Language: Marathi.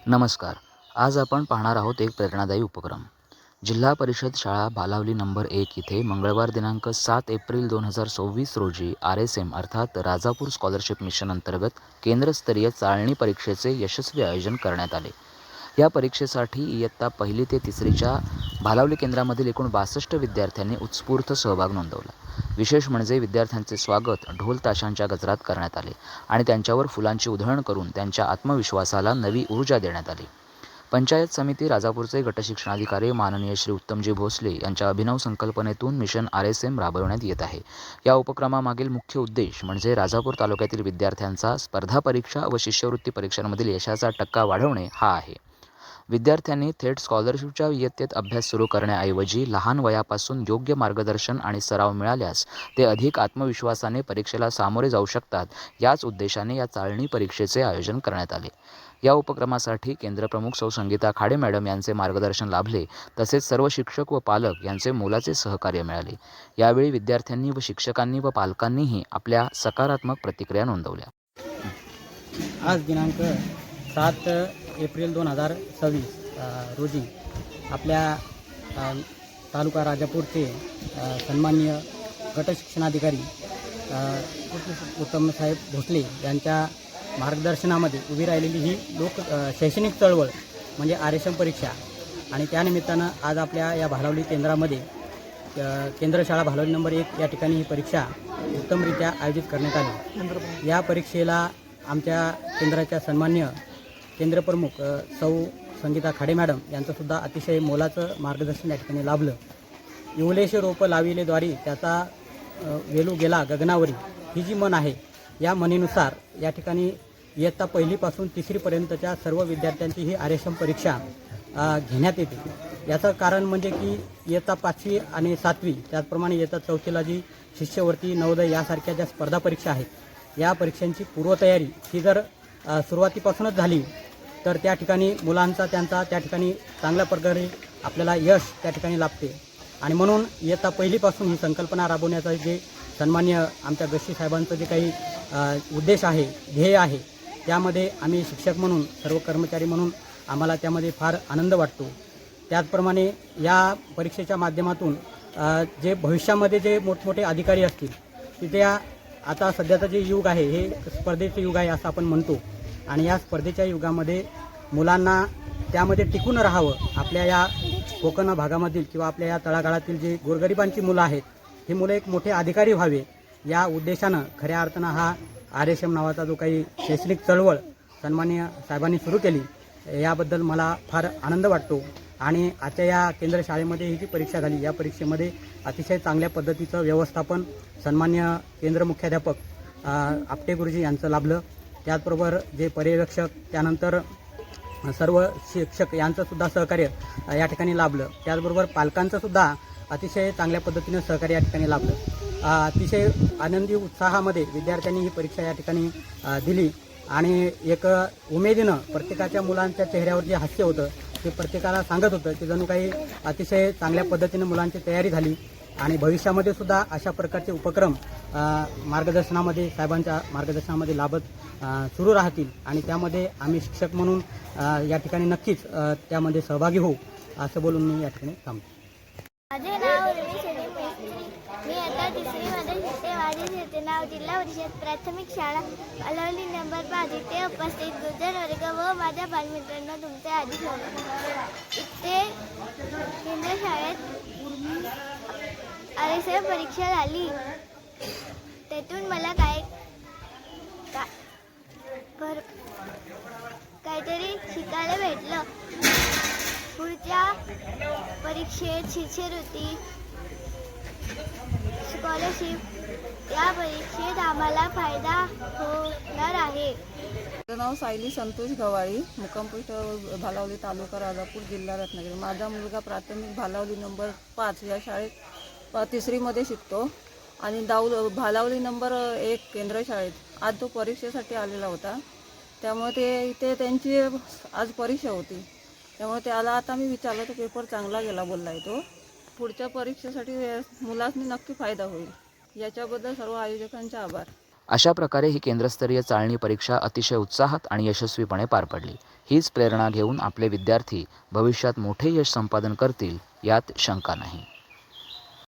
नमस्कार. आज आपण पाहणार आहोत एक प्रेरणादायी उपक्रम. जिल्हा परिषद शाळा भालावली नंबर 1 इथे मंगळवार दिनांक 7 एप्रिल 2024 रोजी RSM अर्थात राजापूर स्कॉलरशिप मिशन अंतर्गत केंद्रस्तरीय चाळणी परीक्षेचे यशस्वी आयोजन करण्यात आले. या परीक्षेसाठी इयत्ता 1ली ते 3रीच्या भालावली केंद्रामधील एकूण 62 विद्यार्थ्यांनी उत्स्फूर्त सहभाग नोंदवला. विशेष म्हणजे विद्यार्थ्यांचे स्वागत ढोल ताशांच्या गजरात करण्यात आले आणि त्यांच्यावर फुलांची उधळण करून त्यांच्या आत्मविश्वासाला नवी ऊर्जा देण्यात आली. पंचायत समिती राजापूरचे गटशिक्षणाधिकारी माननीय श्री उत्तमजी भोसले यांच्या अभिनव संकल्पनेतून मिशन RSM राबविण्यात येत आहे. या उपक्रमामागील मुख्य उद्देश म्हणजे राजापूर तालुक्यातील विद्यार्थ्यांचा स्पर्धा परीक्षा व शिष्यवृत्ती परीक्षांमधील यशाचा टक्का वाढवणे हा आहे. विद्यार्थ्यांनी थेट स्कॉलरशिपच्या इयत्तेत अभ्यास सुरू करण्याऐवजी लहान वयापासून योग्य मार्गदर्शन आणि सराव मिळाल्यास ते अधिक आत्मविश्वासाने परीक्षेला सामोरे जाऊ शकतात. याच उद्देशाने या चाळणी परीक्षेचे आयोजन करण्यात आले. या उपक्रमासाठी केंद्रप्रमुख सौ संगीता खाडे मॅडम यांचे मार्गदर्शन लाभले. तसेच सर्व शिक्षक व पालक यांचे मोलाचे सहकार्य मिळाले. यावेळी विद्यार्थ्यांनी व शिक्षकांनी व पालकांनीही आपल्या सकारात्मक प्रतिक्रिया नोंदवल्या. आज दिनांक 7 एप्रिल 2026 रोजी आपल्या तालुका राजापूरचे सन्माननीय गटशिक्षणाधिकारी उत्तमसाहेब भोसले यांच्या मार्गदर्शनामध्ये उभी राहिलेली ही शैक्षणिक चळवळ म्हणजे RSM परीक्षा आणि त्यानिमित्तानं आज आपल्या या भालावली केंद्रामध्ये केंद्र शाळा भालावली नंबर 1 या ठिकाणी ही परीक्षा उत्तमरित्या आयोजित करण्यात आली. या परीक्षेला आमच्या केंद्राच्या सन्माननीय केंद्रप्रमुख सौ संगीता खाडे मॅडम यांचंसुद्धा अतिशय मोलाचं मार्गदर्शन या ठिकाणी लाभलं. इवलेशे रोपं लाविलेद्वारी त्याचा वेलू गेला गगनावरी ही जी म्हण आहे, या म्हणीनुसार या ठिकाणी इयत्ता 1लीपासून 3रीपर्यंतच्या सर्व विद्यार्थ्यांची ही RSM परीक्षा घेण्यात येते. याचं कारण म्हणजे की इयत्ता 5वी आणि 7वी त्याचप्रमाणे इयत्ता 4थीला जी शिष्यवृत्ती नवोदय यासारख्या ज्या स्पर्धा परीक्षा आहेत, या परीक्षांची पूर्वतयारी ही जर सुरुवातीपासूनच झाली तर त्या ठिकाणी मुलांचा त्यांचा त्या ठिकाणी चांगल्या प्रकारे आपल्याला यश त्या ठिकाणी लाभते. आणि म्हणून इयत्ता 1लीपासून ही संकल्पना राबवण्याचा जे सन्मान्य आमच्या गस्ती साहेबांचं जे काही उद्देश आहे, ध्येय आहे, त्यामध्ये आम्ही शिक्षक म्हणून सर्व कर्मचारी म्हणून आम्हाला त्यामध्ये फार आनंद वाटतो. त्याचप्रमाणे या परीक्षेच्या माध्यमातून जे भविष्यामध्ये जे मोठमोठे अधिकारी असतील तिथे आता सध्याचं जे युग आहे हे स्पर्धेचं युग आहे असं आपण म्हणतो. आणि या स्पर्धेच्या युगामध्ये मुलांना त्यामध्ये टिकून राहावं, आपल्या या कोकण भागामधील किंवा आपल्या या तळागाळातील जे गोरगरिबांची मुलं आहेत ही मुलं एक मोठे अधिकारी व्हावे या उद्देशानं खऱ्या अर्थानं हा RSM नावाचा जो काही शैक्षणिक चळवळ सन्माननीय साहेबांनी सुरू केली, याबद्दल मला फार आनंद वाटतो. आणि आजच्या या केंद्र शाळेमध्ये ही जी परीक्षा झाली, या परीक्षेमध्ये अतिशय चांगल्या पद्धतीचं व्यवस्थापन सन्मान्य केंद्र मुख्याध्यापक आपटे गुरुजी यांचं लाभलं. त्याचबरोबर जे पर्यवेक्षक त्यानंतर सर्व शिक्षक यांचंसुद्धा सहकार्य या ठिकाणी लाभलं. त्याचबरोबर पालकांचंसुद्धा अतिशय चांगल्या पद्धतीनं सहकार्य या ठिकाणी लाभलं. अतिशय आनंदी उत्साहामध्ये विद्यार्थ्यांनी ही परीक्षा या ठिकाणी दिली आणि एक उमेदीनं प्रत्येकाच्या मुलांच्या चेहऱ्यावर जे हास्य होतं ते प्रत्येकाला सांगत होतं की जणू काही अतिशय चांगल्या पद्धतीनं मुलांची तयारी झाली. आणि भविष्यामध्ये सुद्धा अशा प्रकारचे उपक्रम मार्गदर्शनामध्ये साहेबांच्या मार्गदर्शनामध्ये लाभत सुरू राहतील आणि त्यामध्ये आम्ही शिक्षक म्हणून या ठिकाणी नक्कीच त्यामध्ये सहभागी होऊ असं बोलून मी या ठिकाणी थांबतो. माझे नाव उर्मी सलीम मेस्त्री. मी आता 3रीमध्ये शिकते. माझे शिकते नाव जिल्हा परिषद प्राथमिक शाळा भालावली नंबर 5 इथे उपस्थित गुजर वर्ग व माझ्या बालमित्रांना तुमचे आधी स्वागत. इथे केंद्र शाळेत RSM परीक्षा झाली. त्यातून मला काहीतरी शिकायला भेटलं. पुढच्या परीक्षेत शिष्यवृत्ती, स्कॉलरशिप या परीक्षेत आम्हाला फायदा होणार आहे. माझं नाव सायली संतोष गवाळी, मुक्कामपोस्ट भालावली तालुका राजापूर जिल्हा रत्नागिरी. माझा मुलगा प्राथमिक भालावली नंबर 5 या शाळेत 3रीमध्ये शिकतो आणि भालावली नंबर 1 केंद्र शाळेत आज तो परीक्षेसाठी आलेला होता. त्यामुळे इथे त्यांची आज परीक्षा होती. त्यामुळे त्याला आता मी विचारलं तर पेपर चांगला गेला बोलला आहे तो. पुढच्या परीक्षेसाठी मुलांनी नक्की फायदा होईल. याच्याबद्दल सर्व आयोजकांचे आभार. अशा प्रकारे ही केंद्रस्तरीय चाळणी परीक्षा अतिशय उत्साहात आणि यशस्वीपणे पार पडली. हीच प्रेरणा घेऊन आपले विद्यार्थी भविष्यात मोठे यश संपादन करतील यात शंका नाही.